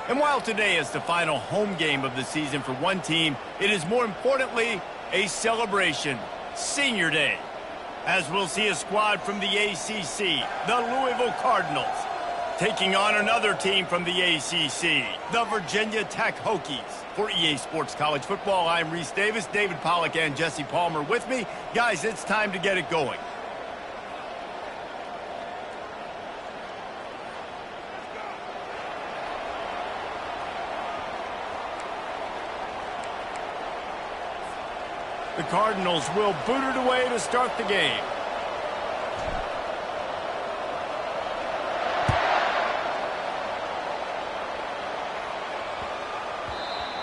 And while today is the final home game of the season for one team, it is more importantly a celebration, Senior Day, as we'll see a squad from the ACC, the Louisville Cardinals, taking on another team from the ACC, the Virginia Tech Hokies. For EA Sports College Football, I'm Reese Davis, David Pollack, and Jesse Palmer with me. Guys, it's time to get it going. The Cardinals will boot it away to start the game.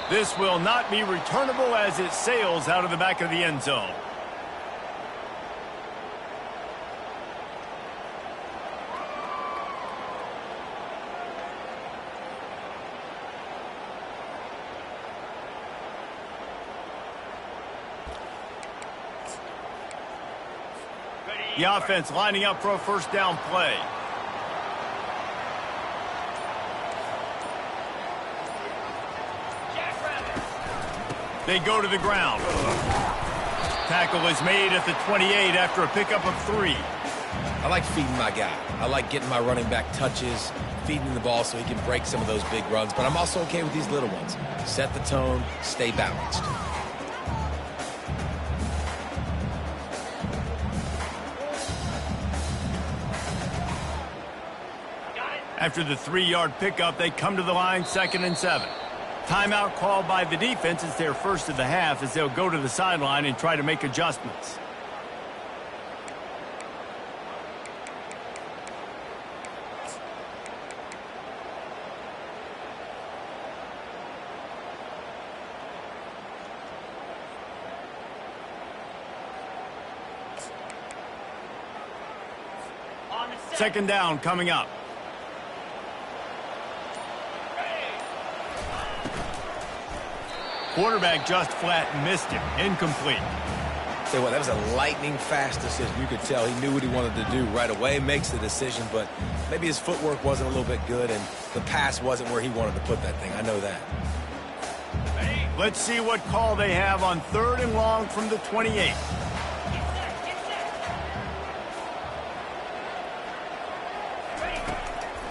This will not be returnable as it sails out of the back of the end zone. The offense lining up for a first down play. They go to the ground. Tackle is made at the 28 after a pickup of 3. I like feeding my guy. I like getting my running back touches, feeding him the ball so he can break some of those big runs. But I'm also okay with these little ones. Set the tone, stay balanced. After the 3-yard pickup, they come to the line, 2nd and 7. Timeout called by the defense. It's their first of the half as they'll go to the sideline and try to make adjustments. Second down coming up. Quarterback just flat missed him. Incomplete. Say what, that was a lightning-fast decision. You could tell he knew what he wanted to do right away, makes the decision, but maybe his footwork wasn't a little bit good, and the pass wasn't where he wanted to put that thing. I know that. Let's see what call they have on 3rd and long from the 28.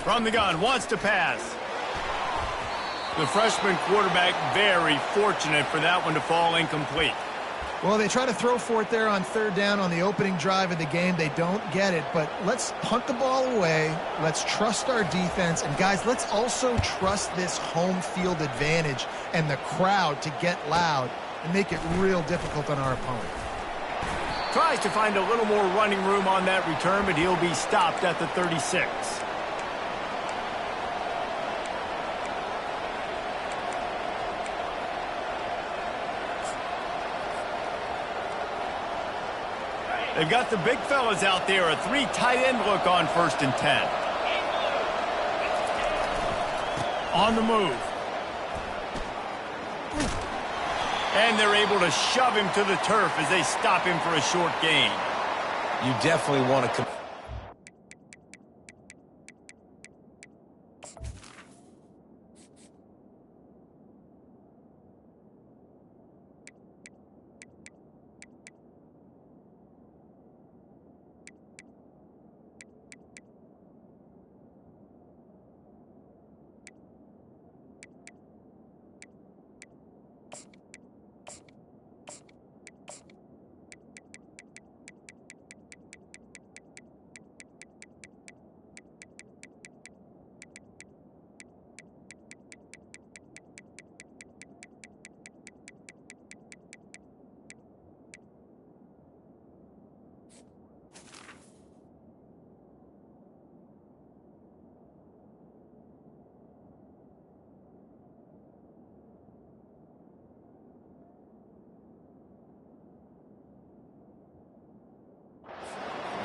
From the gun, wants to pass. The freshman quarterback very fortunate for that one to fall incomplete. Well, they try to throw for it there on 3rd down on the opening drive of the game. They don't get it, but let's punt the ball away. Let's trust our defense. And, guys, let's also trust this home field advantage and the crowd to get loud and make it real difficult on our opponent. Tries to find a little more running room on that return, but he'll be stopped at the 36. They've got the big fellas out there, a 3 tight end look on 1st and 10. On the move. And they're able to shove him to the turf as they stop him for a short gain. You definitely want to...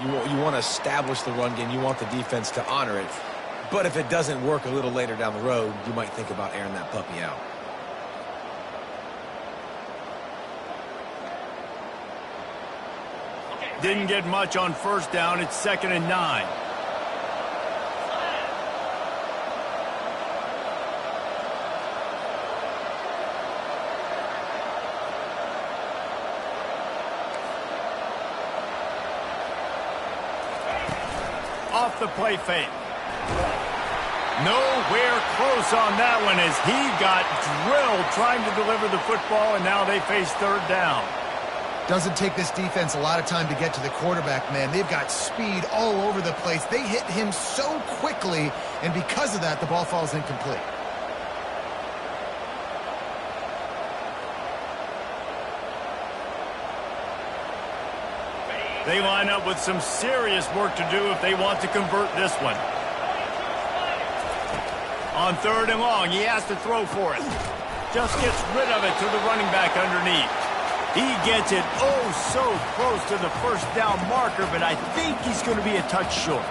You want to establish the run game. You want the defense to honor it. But if it doesn't work a little later down the road, you might think about airing that puppy out. Didn't get much on 1st down. It's 2nd and 9. off the play fake. Nowhere close on that one as he got drilled trying to deliver the football, and now they face third down. Doesn't take this defense a lot of time to get to the quarterback, man. They've got speed all over the place. They hit him so quickly, and because of that, the ball falls incomplete. They line up with some serious work to do if they want to convert this one. On third and long, he has to throw for it. Just gets rid of it to the running back underneath. He gets it oh so close to the first down marker, but I think he's going to be a touch short.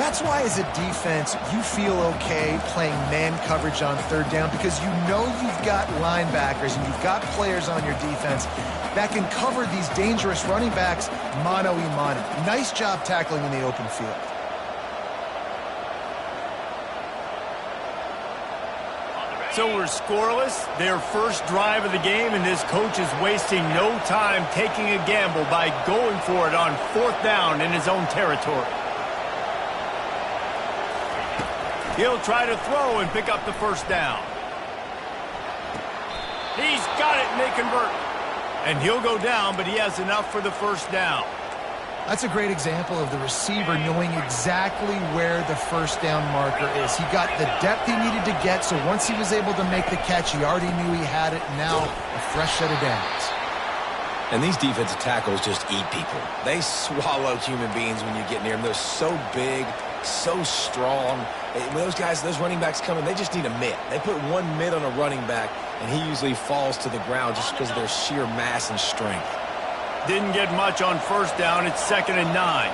That's why as a defense, you feel okay playing man coverage on third down because you know you've got linebackers and you've got players on your defense that can cover these dangerous running backs mano-a-mano. Nice job tackling in the open field. So we're scoreless, their first drive of the game, and this coach is wasting no time taking a gamble by going for it on fourth down in his own territory. He'll try to throw and pick up the first down. He's got it, and they convert. And he'll go down, but he has enough for the first down. That's a great example of the receiver knowing exactly where the first down marker is. He got the depth he needed to get, so once he was able to make the catch, he already knew he had it. Now, a fresh set of downs. And these defensive tackles just eat people. They swallow human beings when you get near them. They're so big, so strong. When those guys, those running backs come in, they just need a mitt. They put one mitt on a running back, and he usually falls to the ground just because of their sheer mass and strength. Didn't get much on first down. It's 2nd and 9.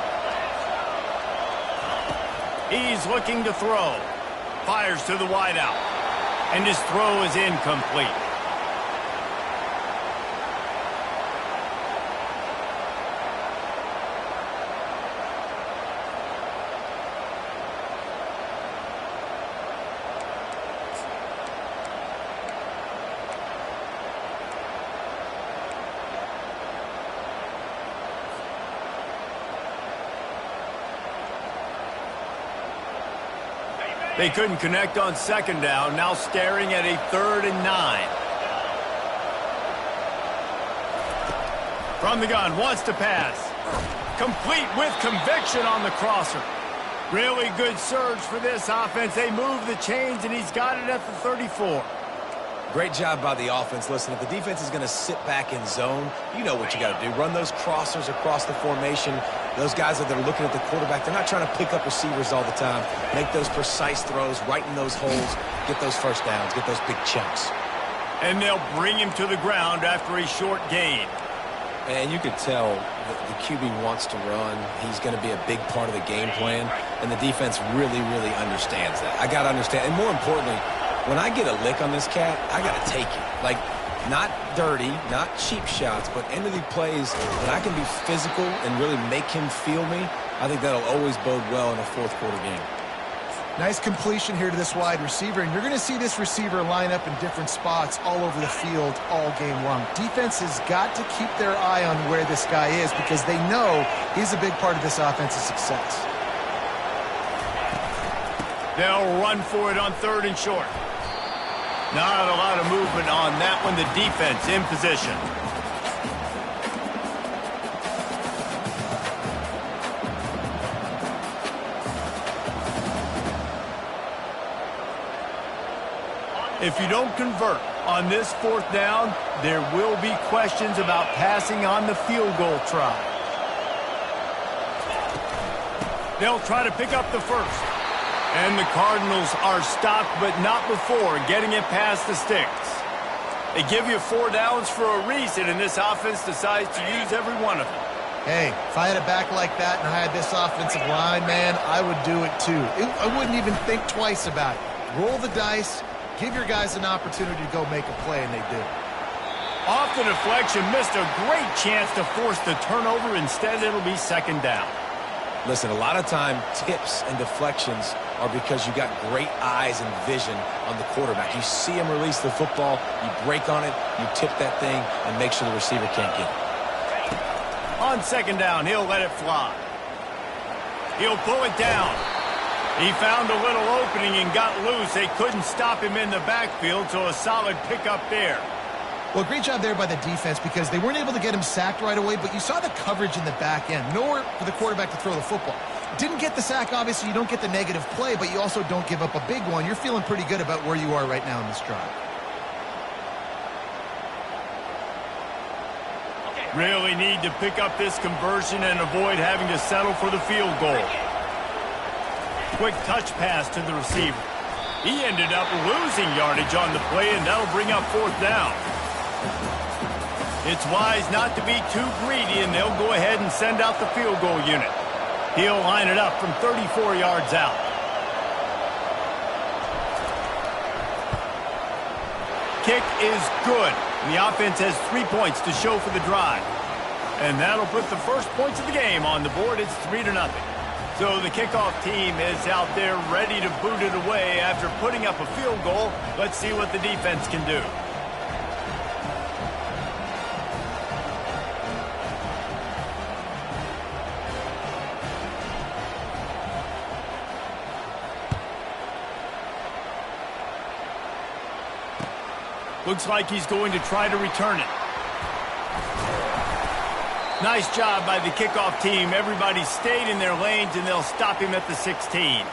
He's looking to throw. Fires to the wideout. And his throw is incomplete. They couldn't connect on 2nd down, now staring at a 3rd and 9. From the gun, wants to pass. Complete with conviction on the crosser. Really good surge for this offense. They move the chains, and he's got it at the 34. Great job by the offense. Listen, if the defense is going to sit back in zone, you know what you got to do. Run those crossers across the formation. Those guys that are looking at the quarterback, they're not trying to pick up receivers all the time. Make those precise throws, right in those holes, get those first downs, get those big chunks. And they'll bring him to the ground after a short gain. And you could tell the QB wants to run. He's going to be a big part of the game plan, and the defense really, really understands that. I got to understand, and more importantly, when I get a lick on this cat, I got to take it. Like, not dirty, not cheap shots, but end of the plays, when I can be physical and really make him feel me, I think that'll always bode well in a fourth quarter game. Nice completion here to this wide receiver, and you're going to see this receiver line up in different spots all over the field all game long. Defense has got to keep their eye on where this guy is because they know he's a big part of this offense's success. They'll run for it on 3rd and short. Not a lot of movement on that one. The defense in position. If you don't convert on this 4th down, there will be questions about passing on the field goal try. They'll try to pick up the first. And the Cardinals are stopped, but not before getting it past the sticks. They give you 4 downs for a reason, and this offense decides to use every one of them. Hey, if I had a back like that and I had this offensive line, man, I would do it too. I wouldn't even think twice about it. Roll the dice, give your guys an opportunity to go make a play, and they do. Off the deflection, missed a great chance to force the turnover. Instead, it'll be 2nd down. Listen, a lot of time, tips and deflections are because you got great eyes and vision on the quarterback. You see him release the football, you break on it, you tip that thing, and make sure the receiver can't get it. On 2nd down, he'll let it fly. He'll pull it down. He found a little opening and got loose. They couldn't stop him in the backfield, so a solid pickup there. Well, great job there by the defense because they weren't able to get him sacked right away, but you saw the coverage in the back end. Nowhere for the quarterback to throw the football. Didn't get the sack, obviously. You don't get the negative play, but you also don't give up a big one. You're feeling pretty good about where you are right now in this drive. Really need to pick up this conversion and avoid having to settle for the field goal. Quick touch pass to the receiver. He ended up losing yardage on the play, and that'll bring up 4th down. It's wise not to be too greedy, and they'll go ahead and send out the field goal unit. He'll line it up from 34 yards out. Kick is good. And the offense has 3 points to show for the drive. And that'll put the first points of the game on the board. It's 3-0. So the kickoff team is out there ready to boot it away after putting up a field goal. Let's see what the defense can do. Looks like he's going to try to return it. Nice job by the kickoff team. Everybody stayed in their lanes, and they'll stop him at the 16.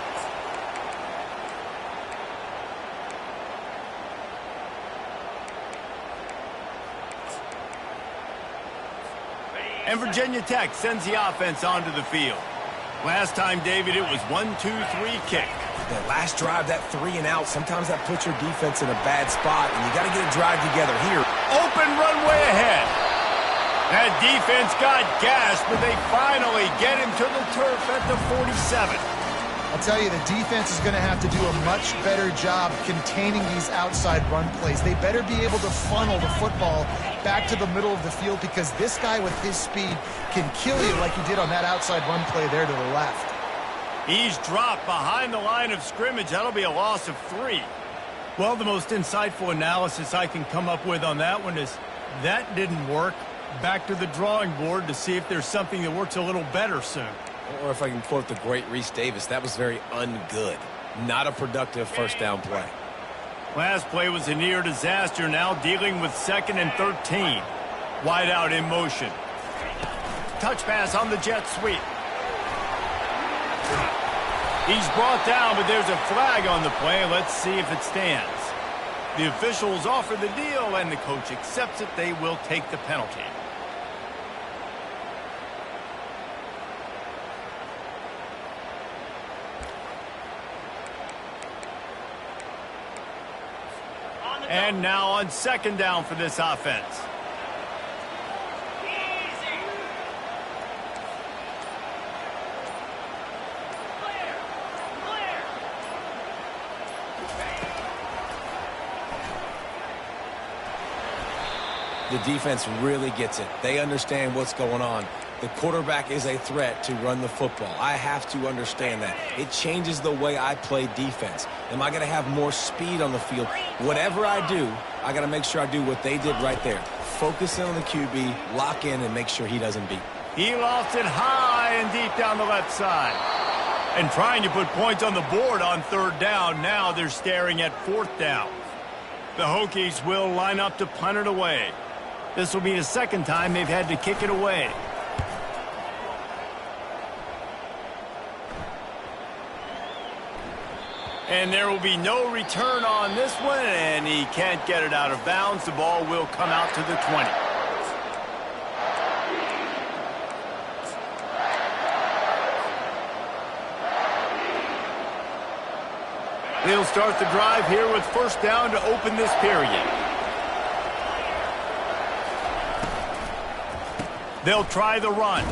And Virginia Tech sends the offense onto the field. Last time, David, it was 1-2-3 kick. That last drive, that 3 and out, sometimes that puts your defense in a bad spot, and you got to get a drive together here. Open runway ahead. That defense got gashed, but they finally get him to the turf at the 47. I'll tell you, the defense is going to have to do a much better job containing these outside run plays. They better be able to funnel the football back to the middle of the field because this guy with his speed can kill you like he did on that outside run play there to the left. He's dropped behind the line of scrimmage. That'll be a loss of 3. Well, the most insightful analysis I can come up with on that one is that didn't work. Back to the drawing board to see if there's something that works a little better soon. Or if I can quote the great Reese Davis, that was very ungood. Not a productive first down play. Last play was a near disaster, now dealing with 2nd and 13. Wide out in motion. Touch pass on the jet sweep. He's brought down, but there's a flag on the play. Let's see if it stands. The officials offer the deal, and the coach accepts it. They will take the penalty. And now on 2nd down for this offense. The defense really gets it. They understand what's going on. The quarterback is a threat to run the football. I have to understand that. It changes the way I play defense. Am I going to have more speed on the field? Whatever I do, I got to make sure I do what they did right there. Focus in on the QB, lock in, and make sure he doesn't beat. He lofts it high and deep down the left side. And trying to put points on the board on 3rd down. Now they're staring at 4th down. The Hokies will line up to punt it away. This will be the 2nd time they've had to kick it away. And there will be no return on this one, and he can't get it out of bounds. The ball will come out to the 20. They'll start the drive here with 1st down to open this period. They'll try the run.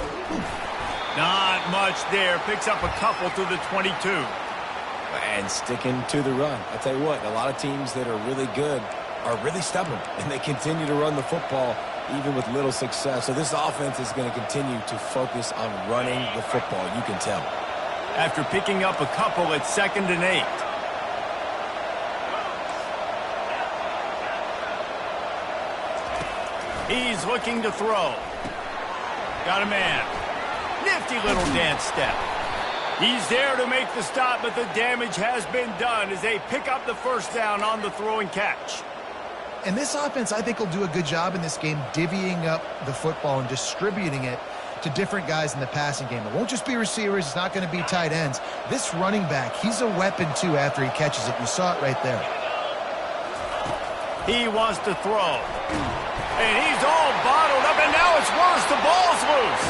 Not much there. Picks up a couple to the 22. And sticking to the run. I'll tell you what, a lot of teams that are really good are really stubborn, and they continue to run the football even with little success. So this offense is going to continue to focus on running the football, you can tell. After picking up a couple at 2nd and 8. He's looking to throw. Got a man. Nifty little dance step. He's there to make the stop, but the damage has been done as they pick up the first down on the throw and catch. And this offense, I think, will do a good job in this game divvying up the football and distributing it to different guys in the passing game. It won't just be receivers. It's not going to be tight ends. This running back, he's a weapon, too, after he catches it. You saw it right there. He wants to throw. And he's all bottled up, and now it's worse. The ball's loose.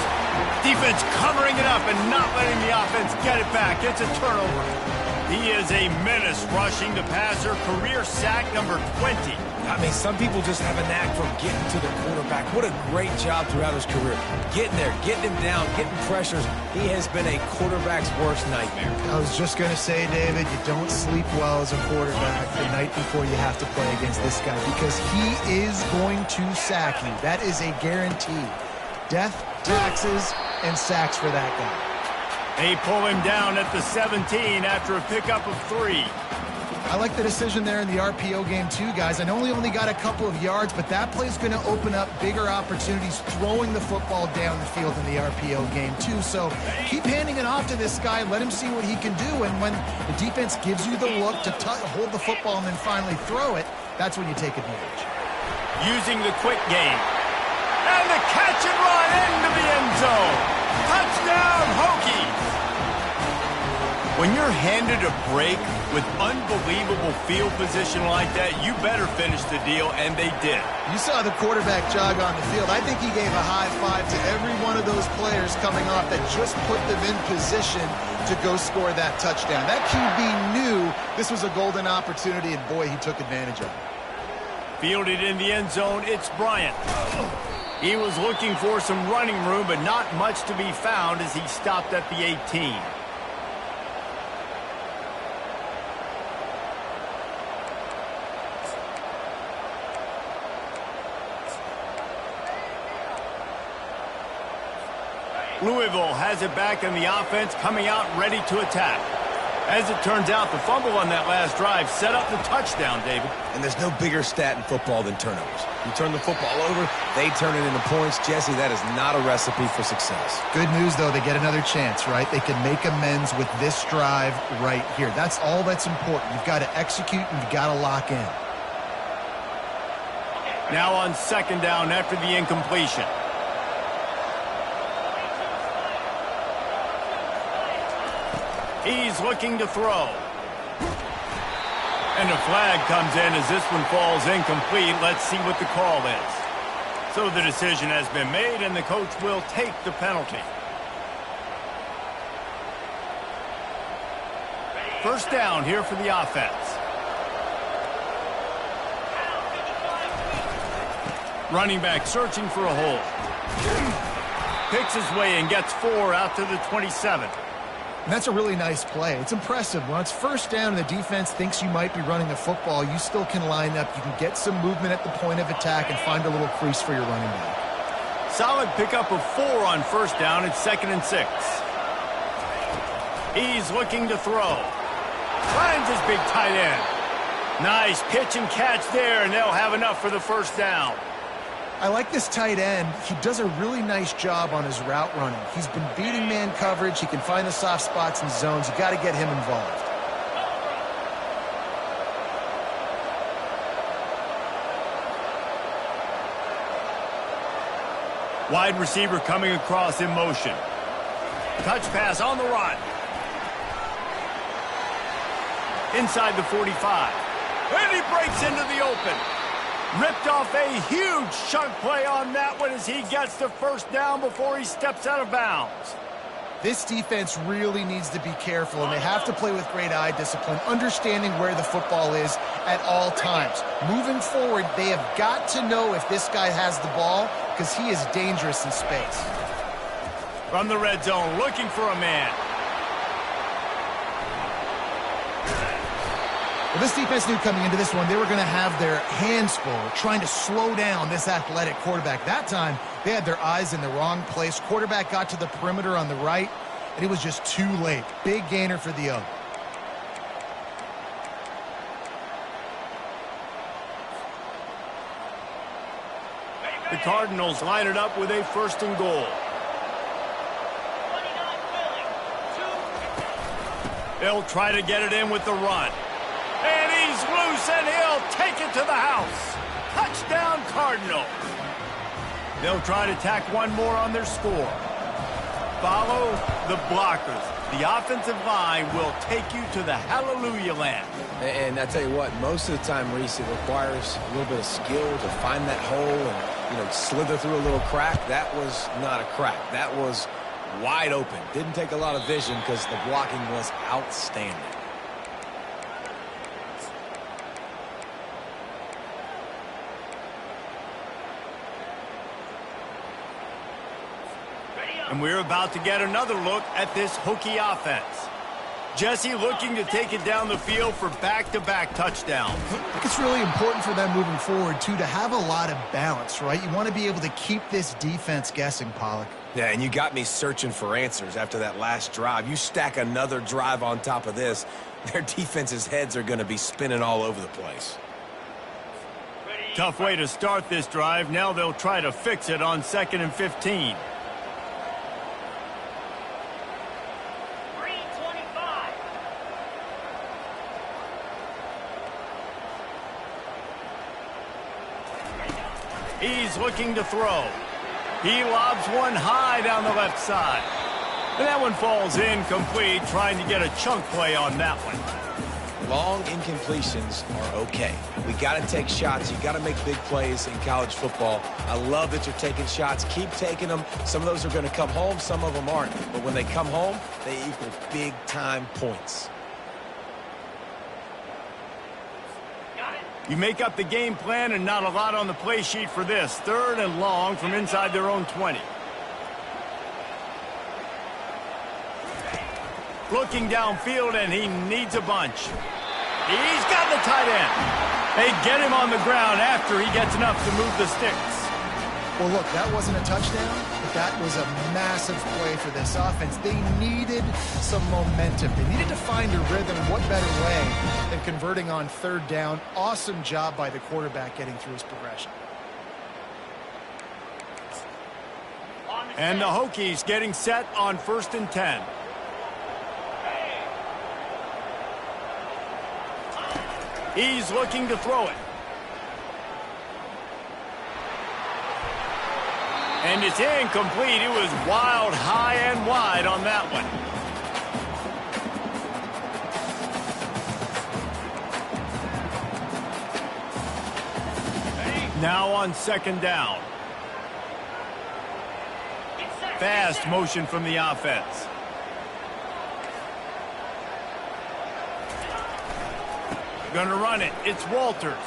Defense covering it up and not letting the offense get it back. It's a turnover. He is a menace rushing the passer. Career sack number 20. I mean, some people just have a knack for getting to the quarterback. What a great job throughout his career. Getting there, getting him down, getting pressures. He has been a quarterback's worst nightmare. I was just going to say, David, you don't sleep well as a quarterback the night before you have to play against this guy because he is going to sack you. That is a guarantee. Death, taxes, and sacks for that guy. They pull him down at the 17 after a pickup of 3. I like the decision there in the RPO game too, guys. I know he only got a couple of yards, but that play's going to open up bigger opportunities throwing the football down the field in the RPO game too. So keep handing it off to this guy. Let him see what he can do. And when the defense gives you the look to hold the football and then finally throw it, that's when you take advantage. Using the quick game. And the catch and run into the end zone. Touchdown, Hokies. When you're handed a break with unbelievable field position like that, you better finish the deal, and they did. You saw the quarterback jog on the field. I think he gave a high five to every one of those players coming off that just put them in position to go score that touchdown. That QB knew this was a golden opportunity, and boy, he took advantage of it. Fielded in the end zone, it's Bryant. He was looking for some running room, but not much to be found as he stopped at the 18. Louisville has it back in the offense, coming out ready to attack. As it turns out, the fumble on that last drive set up the touchdown, David. And there's no bigger stat in football than turnovers. You turn the football over, they turn it into points. Jesse, that is not a recipe for success. Good news, though, they get another chance, right? They can make amends with this drive right here. That's all that's important. You've got to execute and you've got to lock in. Now on second down after the incompletion. He's looking to throw. And a flag comes in as this one falls incomplete. Let's see what the call is. So the decision has been made, and the coach will take the penalty. First down here for the offense. Running back searching for a hole. Picks his way and gets 4 out to the 27. And that's a really nice play. It's impressive. When it's first down and the defense thinks you might be running the football, you still can line up. You can get some movement at the point of attack and find a little crease for your running back. Solid pickup of 4 on first down. It's 2nd and 6. He's looking to throw. Finds his big tight end. Nice pitch and catch there, and they'll have enough for the first down. I like this tight end. He does a really nice job on his route running. He's been beating man coverage. He can find the soft spots and zones. You got to get him involved. Wide receiver coming across in motion. Touch pass on the run. Inside the 45. And he breaks into the open. Ripped off a huge chunk play on that one as he gets the first down before he steps out of bounds. This defense really needs to be careful, and they have to play with great eye discipline, understanding where the football is at all times. Moving forward, they have got to know if this guy has the ball because he is dangerous in space. From the red zone, looking for a man. Well, this defense knew coming into this one they were going to have their hands full trying to slow down this athletic quarterback. That time, they had their eyes in the wrong place. Quarterback got to the perimeter on the right, and it was just too late. Big gainer for the O. The Cardinals line it up with a 1st and goal. They'll try to get it in with the run. And he's loose, and he'll take it to the house. Touchdown, Cardinals. They'll try to tack one more on their score. Follow the blockers. The offensive line will take you to the hallelujah land. And I tell you what, most of the time, Reese, it requires a little bit of skill to find that hole and, slither through a little crack. That was not a crack. That was wide open. Didn't take a lot of vision because the blocking was outstanding. And we're about to get another look at this Hokie offense. Jesse looking to take it down the field for back-to-back touchdowns. I think it's really important for them moving forward, too, to have a lot of balance, right? You want to be able to keep this defense guessing, Pollock. Yeah, and you got me searching for answers after that last drive. You stack another drive on top of this, their defense's heads are going to be spinning all over the place. Tough way to start this drive. Now they'll try to fix it on 2nd and 15. He's looking to throw. He lobs one high down the left side. And that one falls incomplete, trying to get a chunk play on that one. Long incompletions are okay. We got to take shots. You got to make big plays in college football. I love that you're taking shots. Keep taking them. Some of those are going to come home. Some of them aren't. But when they come home, they equal big-time points. You make up the game plan and not a lot on the play sheet for this. 3rd and long from inside their own 20. Looking downfield, and he needs a bunch. He's got the tight end. They get him on the ground after he gets enough to move the sticks. Well, look, that wasn't a touchdown, but that was a massive play for this offense. They needed some momentum. They needed to find a rhythm. What better way than converting on 3rd down? Awesome job by the quarterback getting through his progression. And the Hokies getting set on 1st and 10. He's looking to throw it. And it's incomplete. It was wild, high and wide on that one. Now on 2nd down. Fast motion from the offense. Gonna run it. It's Walters.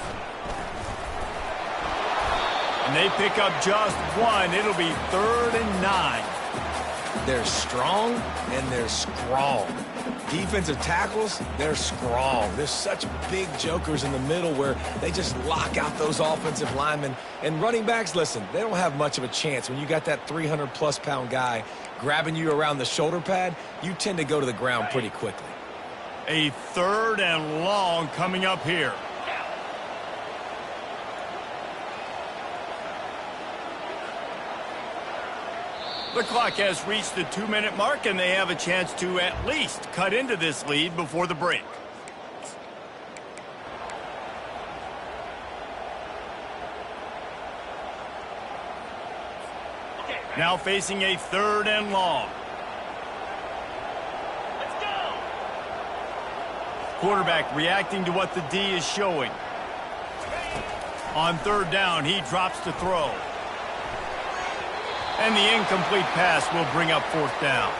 And they pick up just one. It'll be 3rd and 9. They're strong and they're strong. Defensive tackles, they're strong. There's such big jokers in the middle where they just lock out those offensive linemen. And running backs, listen, they don't have much of a chance. When you got that 300-plus pound guy grabbing you around the shoulder pad, you tend to go to the ground pretty quickly. A 3rd and long coming up here. The clock has reached the 2-minute mark, and they have a chance to at least cut into this lead before the break. Now facing a 3rd and long. Let's go. Quarterback reacting to what the D is showing. On 3rd down, he drops to throw. And the incomplete pass will bring up 4th down.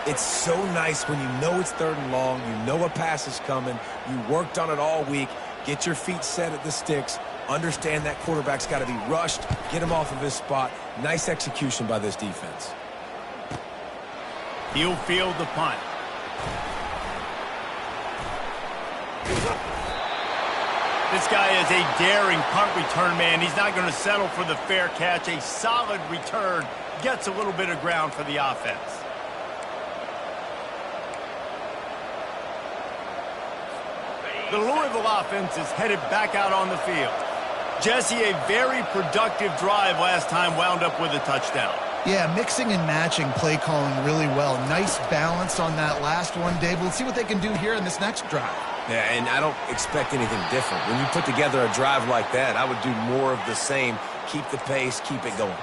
It's so nice when you know it's 3rd and long, you know a pass is coming, you worked on it all week, get your feet set at the sticks, understand that quarterback's got to be rushed, get him off of his spot. Nice execution by this defense. He'll field the punt. This guy is a daring punt return man. He's not going to settle for the fair catch. A solid return. Gets a little bit of ground for the offense. The Louisville offense is headed back out on the field. Jesse, a very productive drive last time wound up with a touchdown. Yeah, mixing and matching play calling really well. Nice balance on that last one, Dave. We'll see what they can do here in this next drive. Yeah, and I don't expect anything different. When you put together a drive like that, I would do more of the same. Keep the pace, keep it going.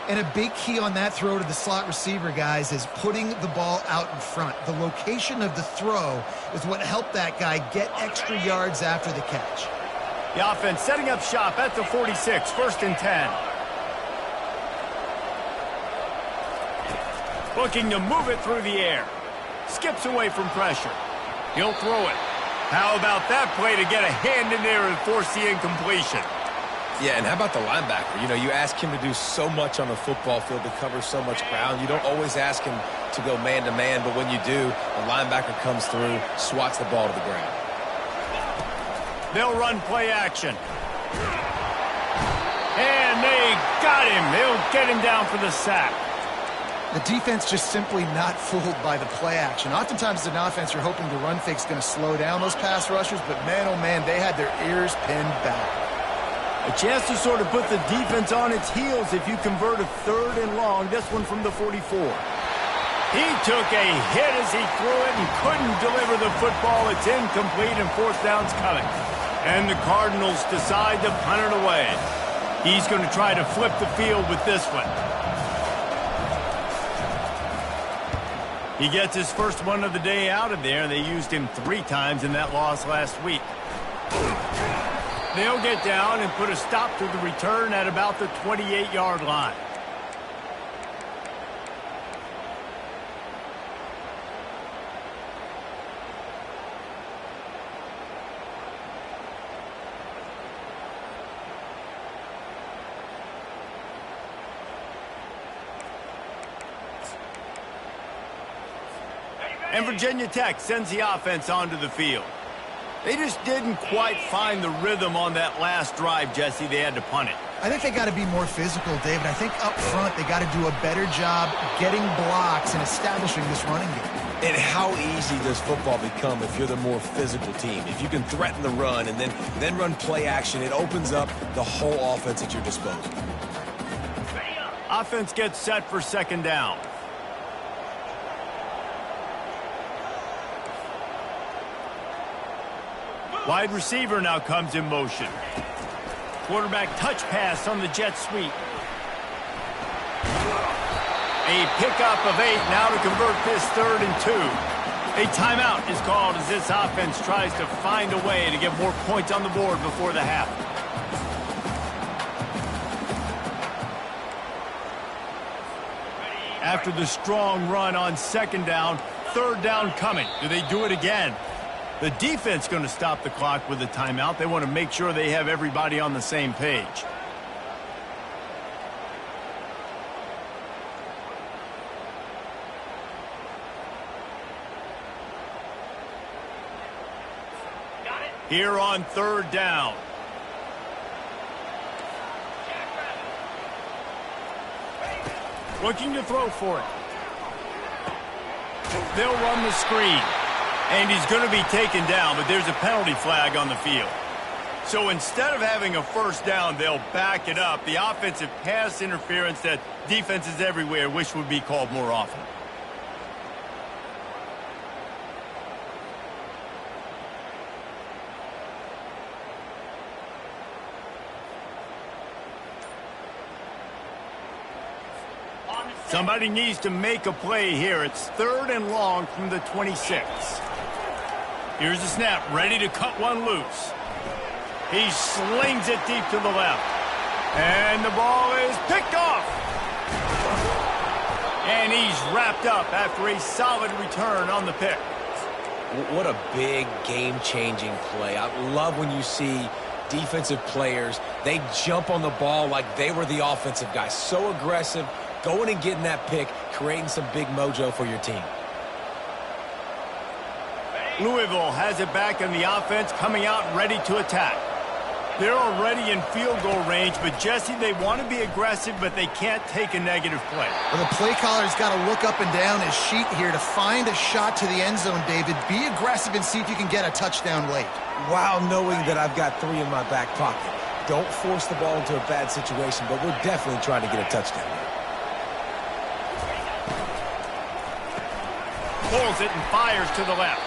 And a big key on that throw to the slot receiver, guys, is putting the ball out in front. The location of the throw is what helped that guy get extra yards after the catch. The offense setting up shop at the 46, 1st and 10. Looking to move it through the air. Skips away from pressure. He'll throw it. How about that play to get a hand in there and force the incompletion? Yeah, and how about the linebacker? You know, you ask him to do so much on the football field to cover so much ground. You don't always ask him to go man-to-man, but when you do, the linebacker comes through, swats the ball to the ground. They'll run play action. And they got him. They'll get him down for the sack. The defense just simply not fooled by the play action. Oftentimes as an offense, you're hoping the run fake's going to slow down those pass rushers, but man, oh man, they had their ears pinned back. A chance to sort of put the defense on its heels if you convert a 3rd and long. This one from the 44. He took a hit as he threw it and couldn't deliver the football. It's incomplete and 4th down's coming. And the Cardinals decide to punt it away. He's going to try to flip the field with this one. He gets his first one of the day out of there. They used him 3 times in that loss last week. They'll get down and put a stop to the return at about the 28-yard line. And Virginia Tech sends the offense onto the field. They just didn't quite find the rhythm on that last drive, Jesse. They had to punt it. I think they got to be more physical, David. I think up front they got to do a better job getting blocks and establishing this running game. And how easy does football become if you're the more physical team? If you can threaten the run and then run play action, it opens up the whole offense at your disposal. Offense gets set for 2nd down. Wide receiver now comes in motion. Quarterback touch pass on the jet sweep. A pickup of 8 now to convert this 3rd and 2. A timeout is called as this offense tries to find a way to get more points on the board before the half. After the strong run on 2nd down, 3rd down coming. Do they do it again? The defense going to stop the clock with a timeout. They want to make sure they have everybody on the same page. Here on 3rd down. Looking to throw for it. They'll run the screen. And he's going to be taken down, but there's a penalty flag on the field. So instead of having a 1st down, they'll back it up. The offensive pass interference that defenses everywhere wish would be called more often. Somebody needs to make a play here. It's 3rd and long from the 26. Here's the snap, ready to cut one loose. He slings it deep to the left. And the ball is picked off. And he's wrapped up after a solid return on the pick. What a big game-changing play. I love when you see defensive players, they jump on the ball like they were the offensive guy. So aggressive, going and getting that pick, creating some big mojo for your team. Louisville has it back in the offense, coming out ready to attack. They're already in field goal range, but Jesse, they want to be aggressive, but they can't take a negative play. Well, the play caller's got to look up and down his sheet here to find a shot to the end zone, David. Be aggressive and see if you can get a touchdown late. While knowing that I've got 3 in my back pocket. Don't force the ball into a bad situation, but we're definitely trying to get a touchdown. Pulls it and fires to the left.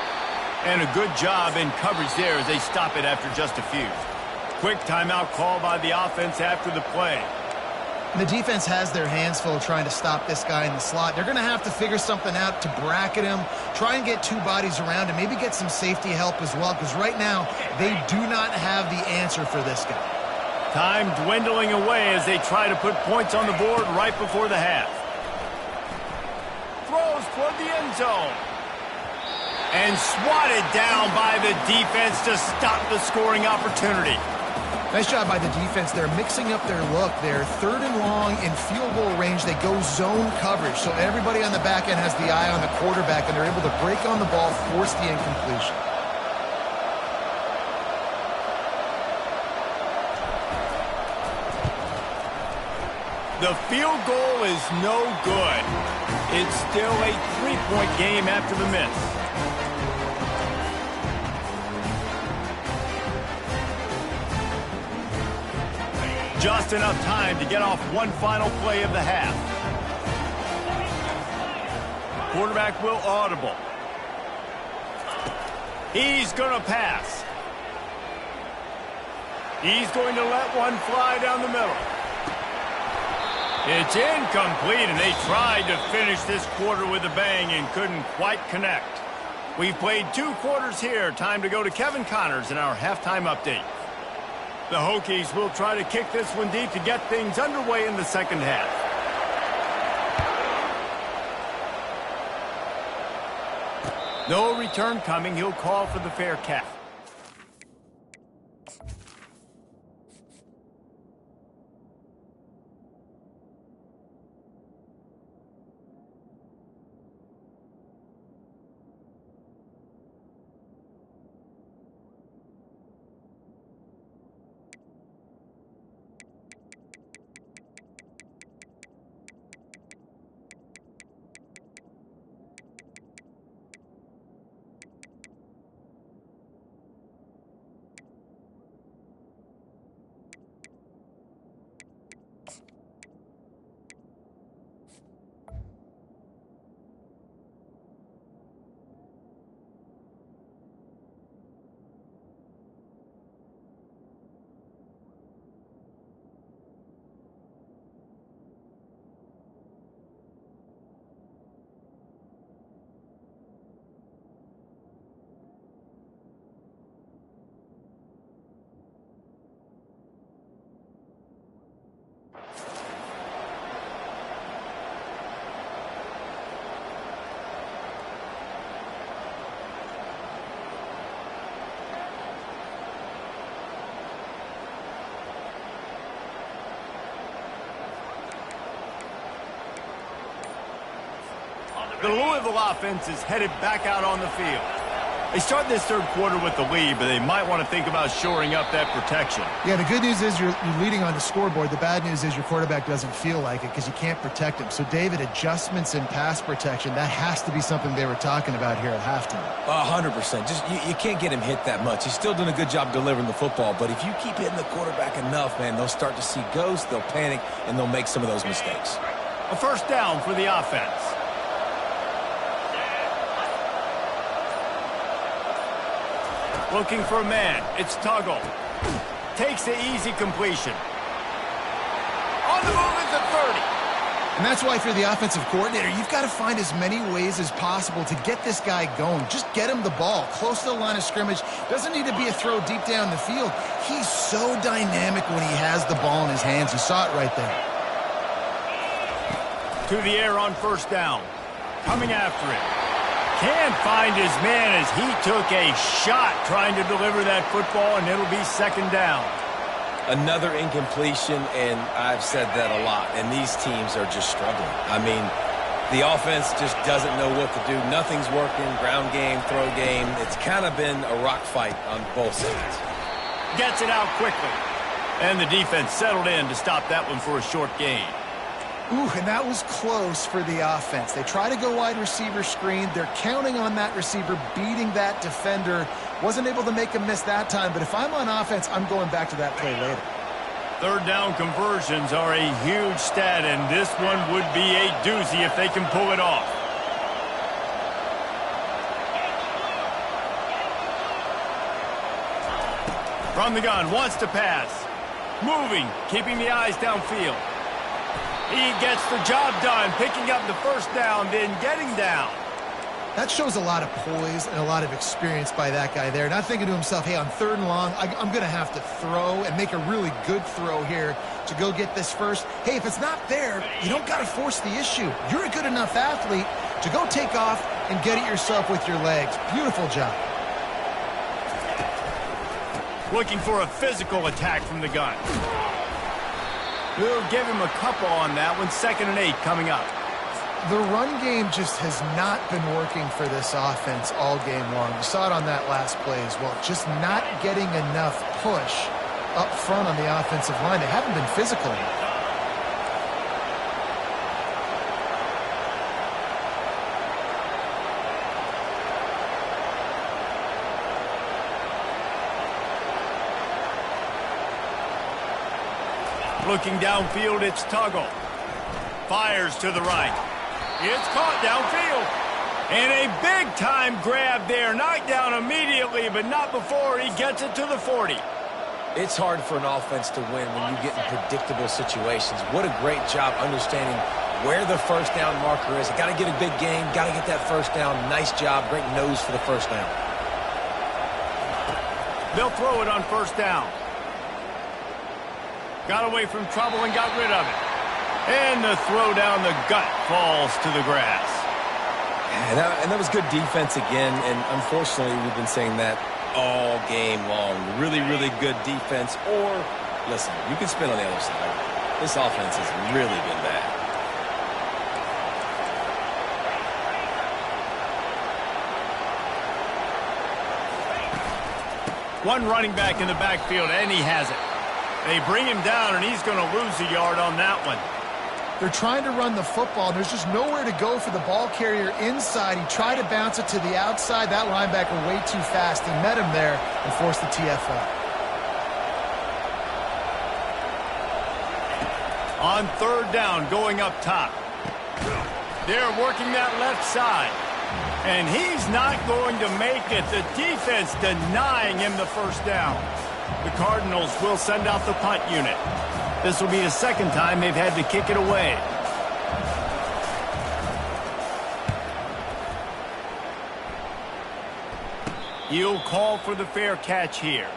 And a good job in coverage there as they stop it after just a few. Quick timeout call by the offense after the play. The defense has their hands full trying to stop this guy in the slot. They're going to have to figure something out to bracket him, try and get two bodies around him, maybe get some safety help as well, because right now they do not have the answer for this guy. Time dwindling away as they try to put points on the board right before the half. Throws toward the end zone. And swatted down by the defense to stop the scoring opportunity. Nice job by the defense. They're mixing up their look. They're 3rd and long in field goal range. They go zone coverage, so everybody on the back end has the eye on the quarterback, and they're able to break on the ball, force the incompletion. The field goal is no good. It's still a 3-point game after the miss. Just enough time to get off one final play of the half. Quarterback will audible. He's going to pass. He's going to let one fly down the middle. It's incomplete, and they tried to finish this quarter with a bang and couldn't quite connect. We've played 2 quarters here. Time to go to Kevin Connors in our halftime update. The Hokies will try to kick this one deep to get things underway in the second half. No return coming. He'll call for the fair catch. The Louisville offense is headed back out on the field. They start this 3rd quarter with the lead, but they might want to think about shoring up that protection. Yeah, the good news is you're leading on the scoreboard. The bad news is your quarterback doesn't feel like it because you can't protect him. So, David, adjustments in pass protection, that has to be something they were talking about here at halftime. 100%. Just you can't get him hit that much. He's still doing a good job delivering the football, but if you keep hitting the quarterback enough, man, they'll start to see ghosts, they'll panic, and they'll make some of those mistakes. A first down for the offense. Looking for a man. It's Tuggle. Takes the easy completion. On the move is the 30. And that's why, if you're the offensive coordinator, you've got to find as many ways as possible to get this guy going. Just get him the ball close to the line of scrimmage. Doesn't need to be a throw deep down the field. He's so dynamic when he has the ball in his hands. You saw it right there. To the air on first down. Coming after it. Can't find his man as he took a shot trying to deliver that football, and it'll be second down. Another incompletion, and I've said that a lot, and these teams are just struggling. I mean, the offense just doesn't know what to do. Nothing's working, ground game, throw game. It's kind of been a rock fight on both sides. Gets it out quickly. And the defense settled in to stop that one for a short gain. Ooh, and that was close for the offense. They try to go wide receiver screen. They're counting on that receiver beating that defender. Wasn't able to make him miss that time, but if I'm on offense, I'm going back to that play later. 3rd down conversions are a huge stat, and this one would be a doozy if they can pull it off. From the gun, wants to pass. Moving, keeping the eyes downfield. He gets the job done, picking up the first down, then getting down. That shows a lot of poise and a lot of experience by that guy there. Not thinking to himself, hey, on 3rd and long, I'm going to have to throw and make a really good throw here to go get this first. Hey, if it's not there, you don't got to force the issue. You're a good enough athlete to go take off and get it yourself with your legs. Beautiful job. Looking for a physical attack from the gun. We'll give him a couple on that one. 2nd and 8 coming up. The run game just has not been working for this offense all game long. You saw it on that last play as well. Just not getting enough push up front on the offensive line. They haven't been physical enough. Looking downfield, it's Tuggle. Fires to the right. It's caught downfield. And a big-time grab there. Knocked down immediately, but not before he gets it to the 40. It's hard for an offense to win when you get in predictable situations. What a great job understanding where the first down marker is. Got to get a big game. Got to get that first down. Nice job. Great nose for the first down. They'll throw it on 1st down. Got away from trouble and got rid of it. And the throw down the gut falls to the grass. And that was good defense again. And unfortunately, we've been saying that all game long. Really, really good defense. Or, listen, you can spin on the other side. This offense has really been bad. One running back in the backfield, and he has it. They bring him down, and he's going to lose a yard on that one. They're trying to run the football. There's just nowhere to go for the ball carrier inside. He tried to bounce it to the outside. That linebacker way too fast. He met him there and forced the TFL. On 3rd down, going up top. They're working that left side. And he's not going to make it. The defense denying him the first down. The Cardinals will send out the punt unit. This will be the 2nd time they've had to kick it away. He'll call for the fair catch here.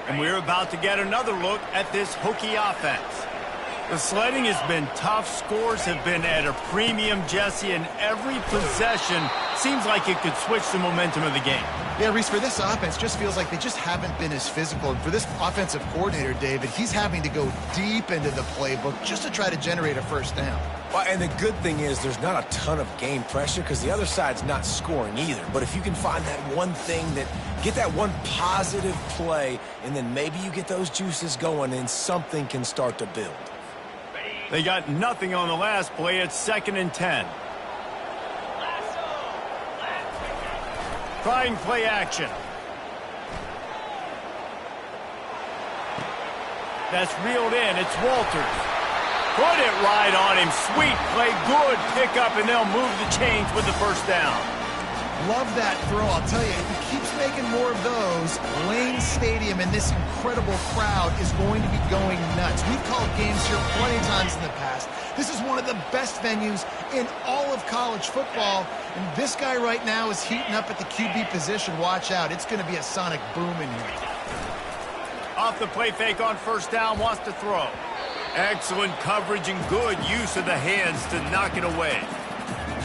And we're about to get another look at this Hokie offense. The sledding has been tough. Scores have been at a premium, Jesse, and every possession seems like it could switch the momentum of the game. Yeah, Reese, for this offense, just feels like they just haven't been as physical. And for this offensive coordinator, David, he's having to go deep into the playbook just to try to generate a first down. Well, and the good thing is there's not a ton of game pressure because the other side's not scoring either. But if you can find that one thing get that one positive play, and then maybe you get those juices going and something can start to build. They got nothing on the last play. It's 2nd and 10. Trying play action. That's reeled in. It's Walters. Put it right on him. Sweet play. Good pickup, and they'll move the chains with the first down. Love that throw. I'll tell you, if he keeps making more of those, Lane Stadium and this incredible crowd is going to be going nuts. We've called games here plenty of times in the past. This is one of the best venues in all of college football, and this guy right now is heating up at the QB position. Watch out. It's going to be a sonic boom in here. Off the play fake on 1st down, wants to throw. Excellent coverage and good use of the hands to knock it away.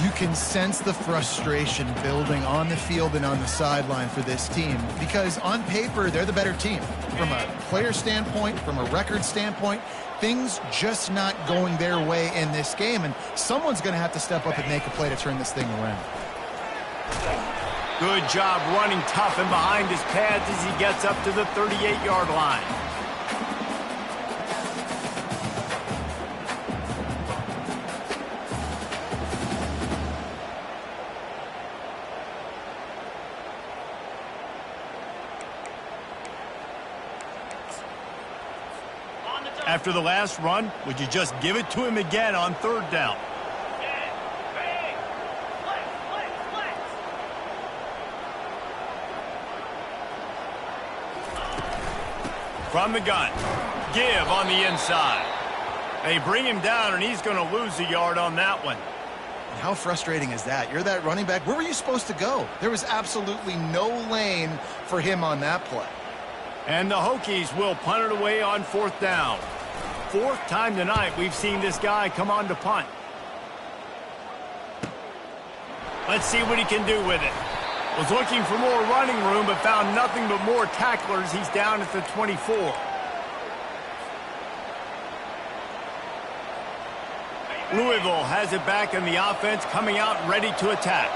You can sense the frustration building on the field and on the sideline for this team because on paper, they're the better team. From a player standpoint, from a record standpoint, things just not going their way in this game, and someone's going to have to step up and make a play to turn this thing around. Good job running tough and behind his pads as he gets up to the 38-yard line. After the last run, would you just give it to him again on 3rd down? From the gun. Give on the inside. They bring him down, and he's going to lose a yard on that one. And how frustrating is that? You're that running back. Where were you supposed to go? There was absolutely no lane for him on that play. And the Hokies will punt it away on 4th down. 4th time tonight we've seen this guy come on to punt. Let's see what he can do with it. Was looking for more running room, but found nothing but more tacklers. He's down at the 24. Louisville has it back in the offense, coming out ready to attack.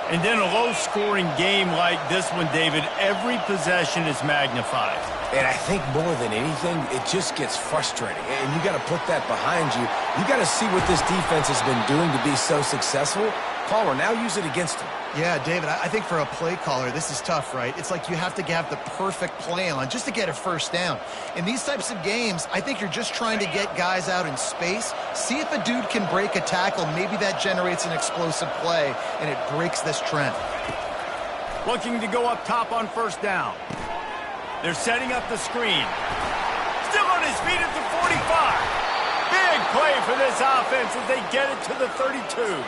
And in a low-scoring game like this one, David, every possession is magnified. And I think more than anything, it just gets frustrating. And you got to put that behind you. You got to see what this defense has been doing to be so successful. Caller, now use it against him. Yeah, David, I think for a play caller, this is tough, right? It's like you have to have the perfect play on just to get a first down. In these types of games, I think you're just trying to get guys out in space, see if a dude can break a tackle. Maybe that generates an explosive play, and it breaks this trend. Looking to go up top on 1st down. They're setting up the screen. Still on his feet at the 45. Big play for this offense as they get it to the 32.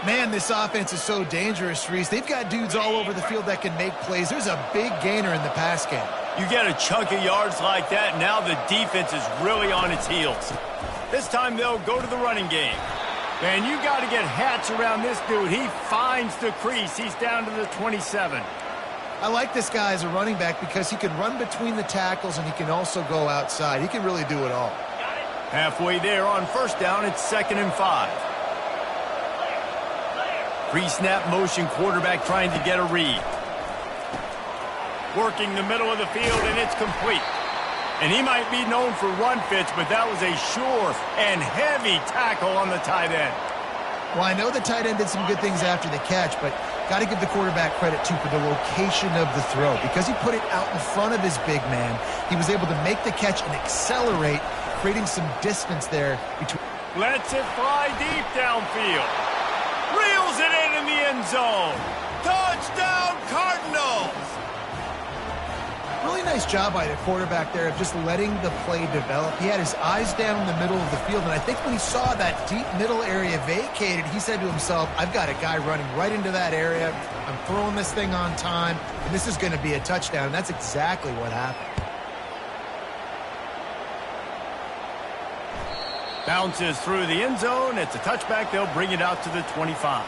Man, this offense is so dangerous, Reese. They've got dudes all over the field that can make plays. There's a big gainer in the pass game. You get a chunk of yards like that, now the defense is really on its heels. This time they'll go to the running game. Man, you got to get hats around this dude. He finds the crease. He's down to the 27. I like this guy as a running back because he can run between the tackles and he can also go outside. He can really do it all. Halfway there on 1st down, it's 2nd and 5. Pre-snap motion quarterback trying to get a read. Working the middle of the field, and it's complete. And he might be known for run fits, but that was a sure and heavy tackle on the tight end. Well, I know the tight end did some good things after the catch, but got to give the quarterback credit, too, for the location of the throw. Because he put it out in front of his big man, he was able to make the catch and accelerate, creating some distance there between. Lets it fly deep downfield. Reels it in the end zone. Touchdown, Cardinals! Really nice job by the quarterback there of just letting the play develop. He had his eyes down in the middle of the field, and I think when he saw that deep middle area vacated, he said to himself, I've got a guy running right into that area. I'm throwing this thing on time, and this is going to be a touchdown, and that's exactly what happened. Bounces through the end zone. It's a touchback. They'll bring it out to the 25.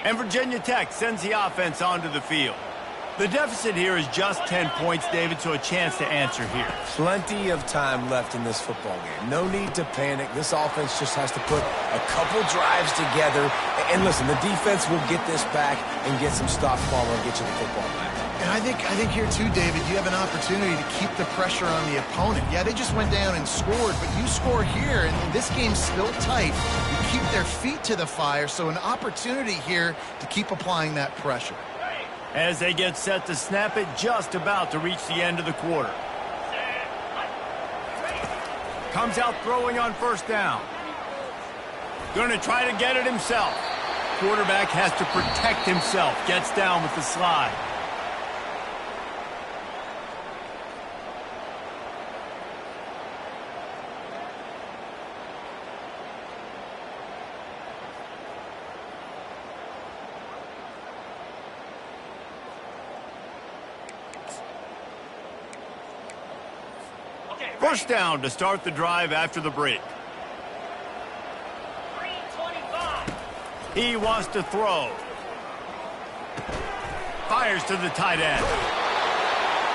And Virginia Tech sends the offense onto the field. The deficit here is just 10 points, David, so a chance to answer here. Plenty of time left in this football game. No need to panic. This offense just has to put a couple drives together. And listen, the defense will get this back and get some stops ball and get you the football back. And I think here too, David, you have an opportunity to keep the pressure on the opponent. Yeah, they just went down and scored, but you score here, and this game's still tight. You keep their feet to the fire, so an opportunity here to keep applying that pressure. As they get set to snap it, just about to reach the end of the quarter. Comes out throwing on 1st down. Going to try to get it himself. Quarterback has to protect himself. Gets down with the slide. First down to start the drive after the break. He wants to throw. Fires to the tight end.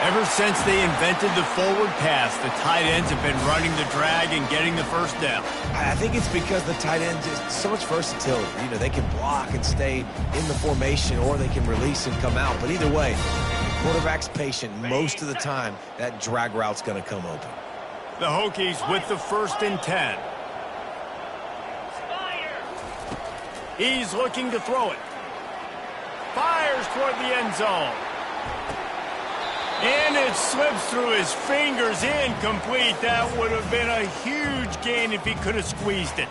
Ever since they invented the forward pass, the tight ends have been running the drag and getting the first down. I think it's because the tight end is so much versatility. You know, they can block and stay in the formation, or they can release and come out. But either way, the quarterback's patient most of the time. That drag route's going to come open. The Hokies with the 1st and 10. He's looking to throw it. fires toward the end zone. And it slips through his fingers, incomplete. That would have been a huge gain if he could have squeezed it.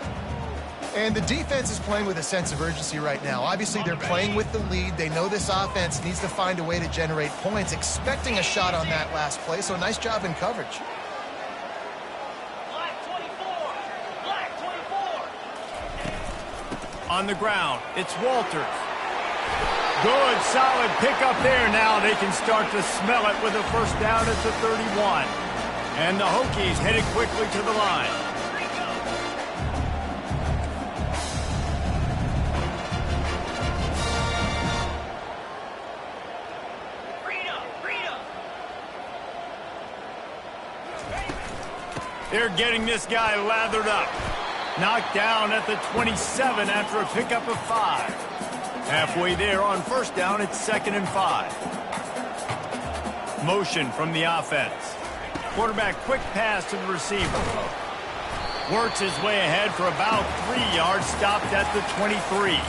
And the defense is playing with a sense of urgency right now. Obviously, they're playing with the lead. They know this offense needs to find a way to generate points, expecting a shot on that last play, so nice job in coverage. On the ground, it's Walters. Good, solid pickup there. Now they can start to smell it with a first down at the 31. And the Hokies headed quickly to the line. They're getting this guy lathered up. Knocked down at the 27 after a pickup of 5. Halfway there on first down, it's 2nd and 5. Motion from the offense. Quarterback quick pass to the receiver. Works his way ahead for about 3 yards, stopped at the 23.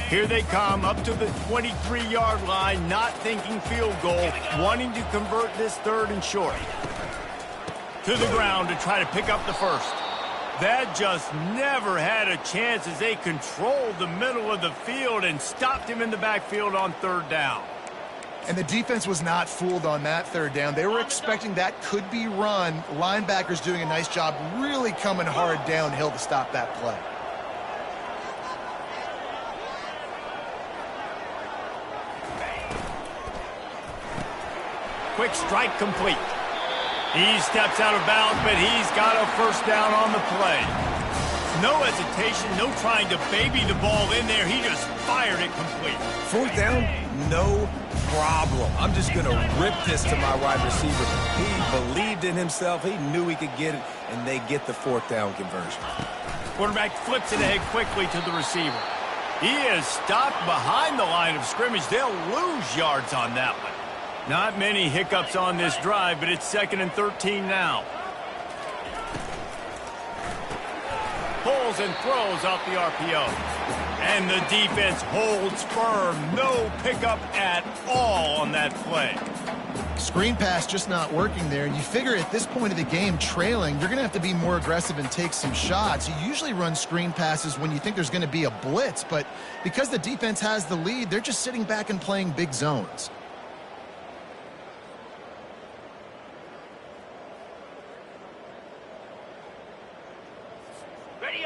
Here they come up to the 23-yard line, not thinking field goal, wanting to convert this 3rd and short. To the ground to try to pick up the first. That just never had a chance as they controlled the middle of the field and stopped him in the backfield on 3rd down. And the defense was not fooled on that 3rd down. They were expecting that could be run. Linebackers doing a nice job really coming hard downhill to stop that play. Quick strike complete. He steps out of bounds, but he's got a first down on the play. No hesitation, no trying to baby the ball in there. He just fired it complete. 4th down, no problem. I'm just going to rip this to my wide receiver. He believed in himself. He knew he could get it, and they get the 4th down conversion. Quarterback flips it ahead quickly to the receiver. He is stopped behind the line of scrimmage. They'll lose yards on that one. Not many hiccups on this drive, but it's 2nd and 13 now. Pulls and throws off the RPO. And the defense holds firm. No pickup at all on that play. Screen pass just not working there. And you figure at this point of the game, trailing, you're going to have to be more aggressive and take some shots. You usually run screen passes when you think there's going to be a blitz. But because the defense has the lead, they're just sitting back and playing big zones.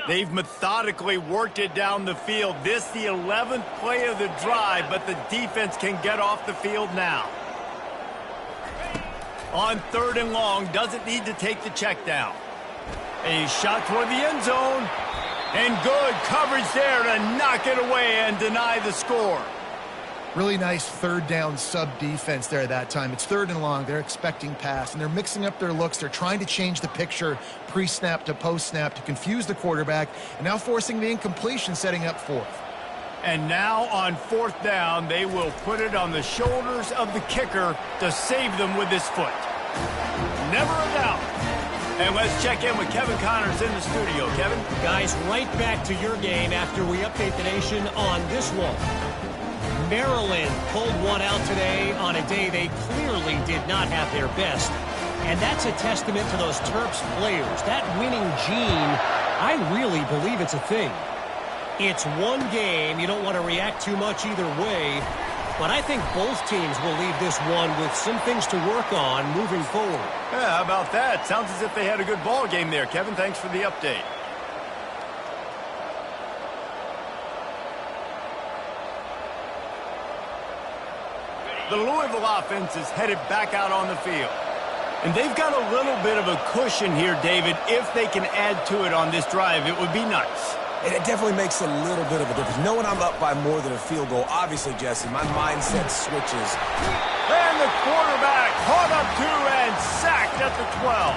They've methodically worked it down the field. This the 11th play of the drive, but the defense can get off the field now. On 3rd and long, doesn't need to take the check down. A shot toward the end zone. And good coverage there to knock it away and deny the score. Really nice 3rd down sub-defense there that time. It's 3rd and long. They're expecting pass, and they're mixing up their looks. They're trying to change the picture pre-snap to post-snap to confuse the quarterback, and now forcing the incompletion, setting up 4th. And now on 4th down, they will put it on the shoulders of the kicker to save them with his foot. Never a doubt. And let's check in with Kevin Connors in the studio. Kevin? Guys, right back to your game after we update the nation on this one. Maryland pulled one out today on a day they clearly did not have their best. And that's a testament to those Terps players. That winning gene, I really believe it's a thing. It's one game. You don't want to react too much either way. But I think both teams will leave this one with some things to work on moving forward. Yeah, how about that? Sounds as if they had a good ball game there. Kevin, thanks for the update. The Louisville offense is headed back out on the field. And they've got a little bit of a cushion here, David. If they can add to it on this drive, it would be nice. And it definitely makes a little bit of a difference. Knowing I'm up by more than a field goal, obviously, Jesse, my mindset switches. And the quarterback caught up to and sacked at the 12.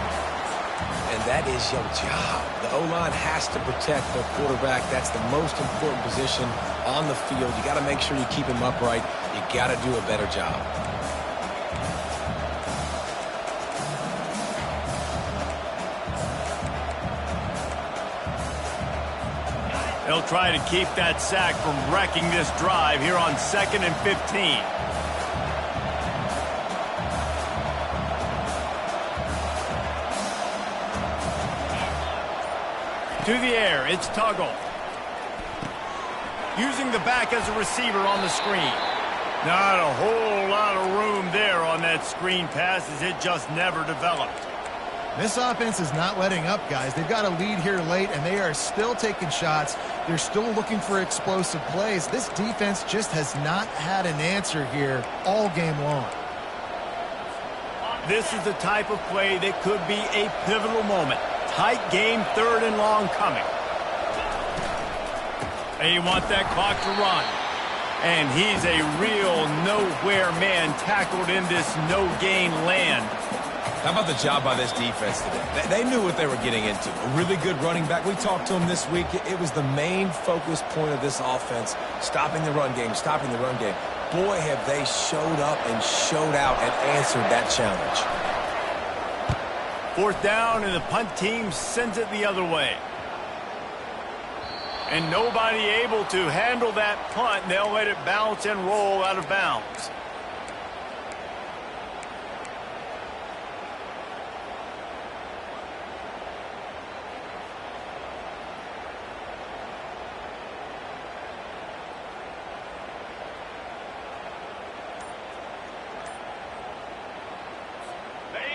And that is your job. The O-line has to protect the quarterback. That's the most important position on the field. You got to make sure you keep him upright. You got to do a better job. They'll try to keep that sack from wrecking this drive here on 2nd and 15. To the air, it's Tuggle. Using the back as a receiver on the screen. Not a whole lot of room there on that screen pass as it just never developed. This offense is not letting up, guys. They've got a lead here late, and they are still taking shots. They're still looking for explosive plays. This defense just has not had an answer here all game long. This is the type of play that could be a pivotal moment. Tight game, 3rd and long coming. They want that clock to run. And he's a real nowhere man tackled in this no-gain land. How about the job by this defense today? They knew what they were getting into. A really good running back. We talked to him this week. It was the main focus point of this offense, stopping the run game, stopping the run game. Boy, have they showed up and showed out and answered that challenge. 4th down, and the punt team sends it the other way. And nobody able to handle that punt. They'll let it bounce and roll out of bounds.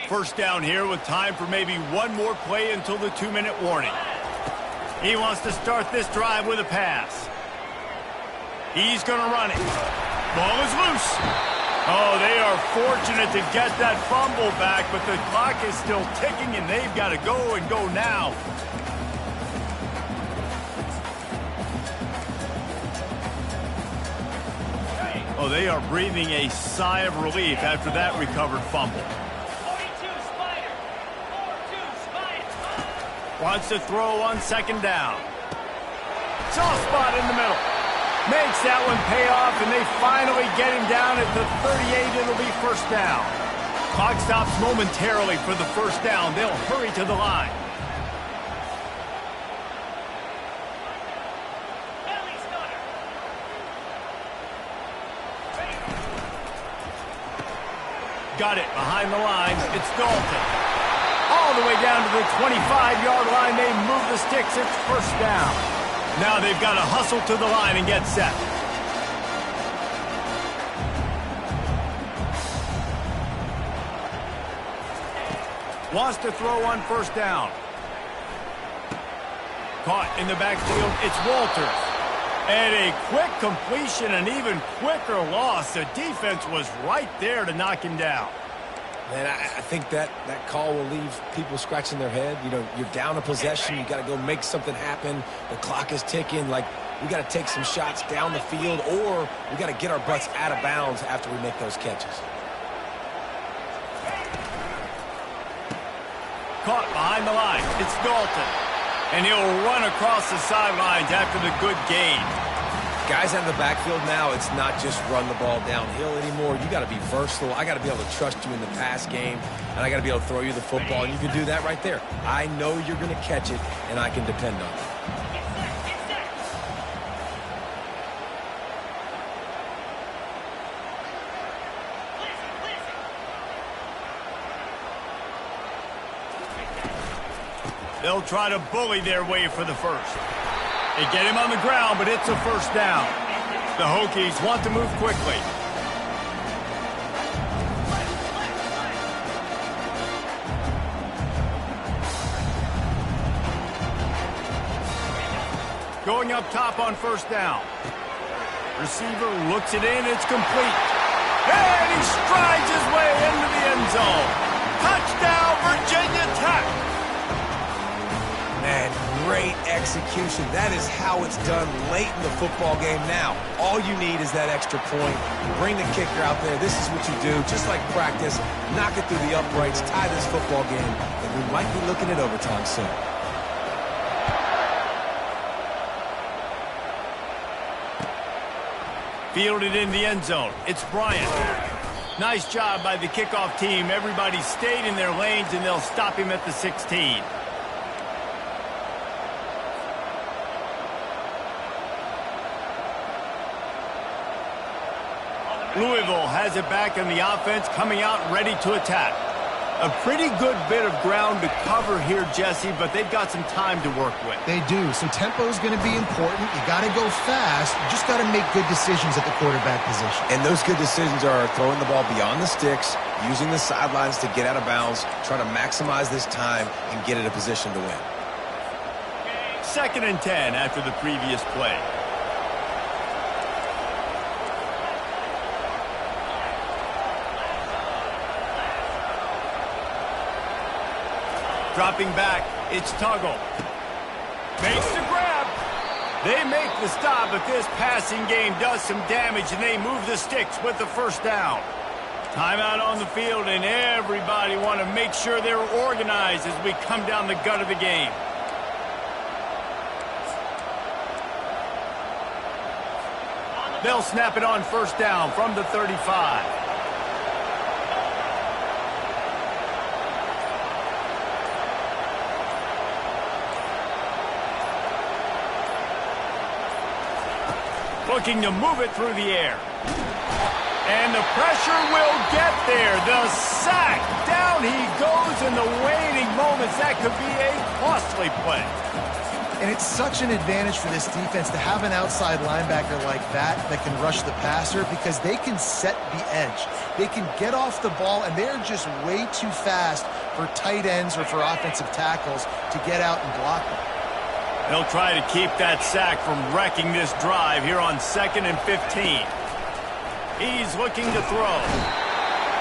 First down here with time for maybe one more play until the 2-minute warning. He wants to start this drive with a pass. He's going to run it. Ball is loose. Oh, they are fortunate to get that fumble back, but the clock is still ticking, and they've got to go and go now. Oh, they are breathing a sigh of relief after that recovered fumble. Wants to throw on 2nd down. Soft spot in the middle. Makes that one pay off, and they finally get him down at the 38. It'll be 1st down. Clock stops momentarily for the 1st down. They'll hurry to the line. Got it behind the lines. It's Dalton. All the way down to the 25-yard line. They move the sticks. It's 1st down. Now they've got to hustle to the line and get set. Wants to throw on 1st down. Caught in the backfield. It's Walters. And a quick completion, an even quicker loss. The defense was right there to knock him down. Man, I think that call will leave people scratching their head. You know, you're down a possession. You got to go make something happen. The clock is ticking. Like, we got to take some shots down the field, or we got to get our butts out of bounds after we make those catches. Caught behind the line. It's Dalton. And he'll run across the sidelines after the good gain. Guys out of the backfield now, it's not just run the ball downhill anymore. You got to be versatile. I got to be able to trust you in the pass game, and I got to be able to throw you the football, and you can do that right there. I know you're going to catch it, and I can depend on it. They'll try to bully their way for the 1st. They get him on the ground, but it's a 1st down. The Hokies want to move quickly. Going up top on 1st down. Receiver looks it in. It's complete. And he strides his way into the end zone. Touchdown, Virginia Tech. Man, great execution. That is how it's done late in the football game now. All you need is that extra point. Bring the kicker out there. This is what you do. Just like practice, knock it through the uprights, tie this football game, and we might be looking at overtime soon. Fielded in the end zone. It's Bryant. Nice job by the kickoff team. Everybody stayed in their lanes, and they'll stop him at the 16. Louisville has it back in the offense, coming out ready to attack. A pretty good bit of ground to cover here, Jesse, but they've got some time to work with. They do. So tempo is going to be important. You got to go fast. You just got to make good decisions at the quarterback position. And those good decisions are throwing the ball beyond the sticks, using the sidelines to get out of bounds, trying to maximize this time and get in a position to win. 2nd and 10 after the previous play. Dropping back, it's Tuggle. Makes the grab. They make the stop, but this passing game does some damage, and they move the sticks with the first down. Timeout on the field, and everybody want to make sure they're organized as we come down the gut of the game. They'll snap it on 1st down from the 35. Looking to move it through the air. And the pressure will get there. The sack. Down he goes in the waning moments. That could be a costly play. And it's such an advantage for this defense to have an outside linebacker like that can rush the passer, because they can set the edge. They can get off the ball, and they're just way too fast for tight ends or for offensive tackles to get out and block them. They'll try to keep that sack from wrecking this drive here on 2nd and 15. He's looking to throw.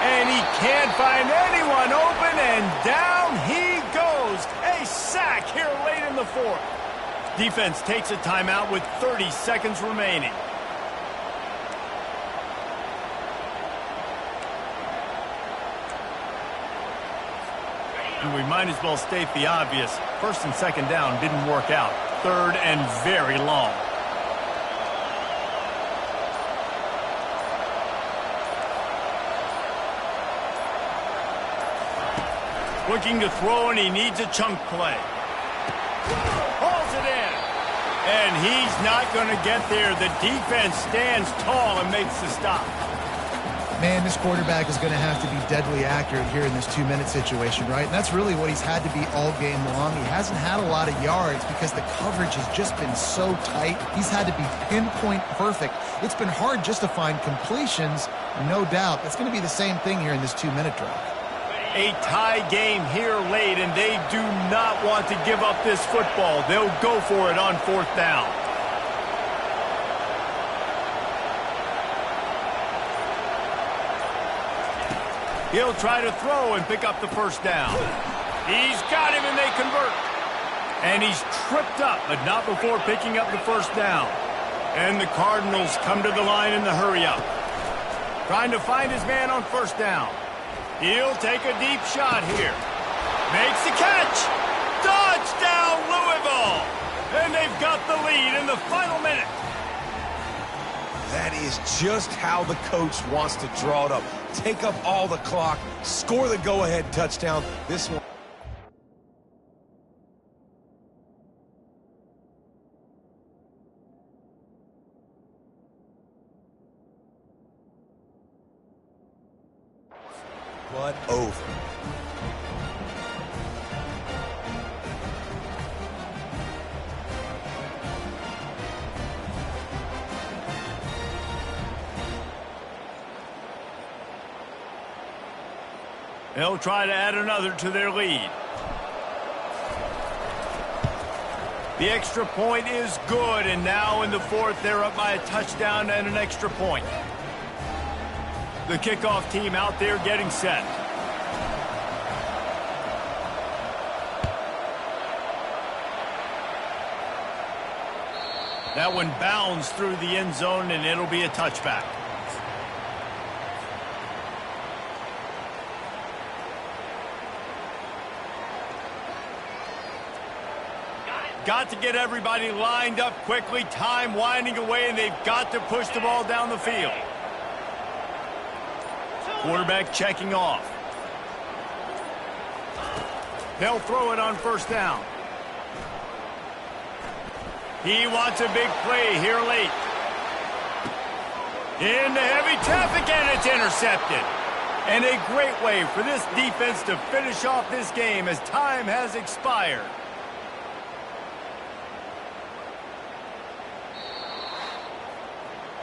And he can't find anyone open, and down he goes. A sack here late in the 4th. Defense takes a timeout with 30 seconds remaining. And we might as well state the obvious. 1st and 2nd down didn't work out. 3rd and very long. Looking to throw, and he needs a chunk play. Hauls it in. And he's not going to get there. The defense stands tall and makes the stop. Man, this quarterback is going to have to be deadly accurate here in this 2-minute situation, right? And that's really what he's had to be all game long. He hasn't had a lot of yards because the coverage has just been so tight. He's had to be pinpoint perfect. It's been hard just to find completions, no doubt. That's going to be the same thing here in this 2-minute drive. A tie game here late, and they do not want to give up this football. They'll go for it on 4th down. He'll try to throw and pick up the 1st down. He's got him, and they convert. And he's tripped up, but not before picking up the 1st down. And the Cardinals come to the line in the hurry-up. Trying to find his man on 1st down. He'll take a deep shot here. Makes the catch. Touchdown, Louisville. And they've got the lead in the final minute. That is just how the coach wants to draw it up. Take up all the clock, score the go-ahead touchdown. This one. But over. They'll try to add another to their lead. The extra point is good, and now in the 4th, they're up by a touchdown and an extra point. The kickoff team out there getting set. That one bounds through the end zone, and it'll be a touchback. Got to get everybody lined up quickly. Time winding away, and they've got to push the ball down the field. Quarterback checking off. They'll throw it on 1st down. He wants a big play here late. Into heavy traffic, and it's intercepted. And a great way for this defense to finish off this game as time has expired.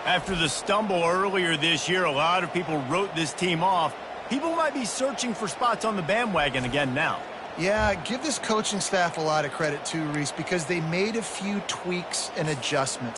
After the stumble earlier this year, a lot of people wrote this team off. People might be searching for spots on the bandwagon again now. Yeah, give this coaching staff a lot of credit too, Reese, because they made a few tweaks and adjustments.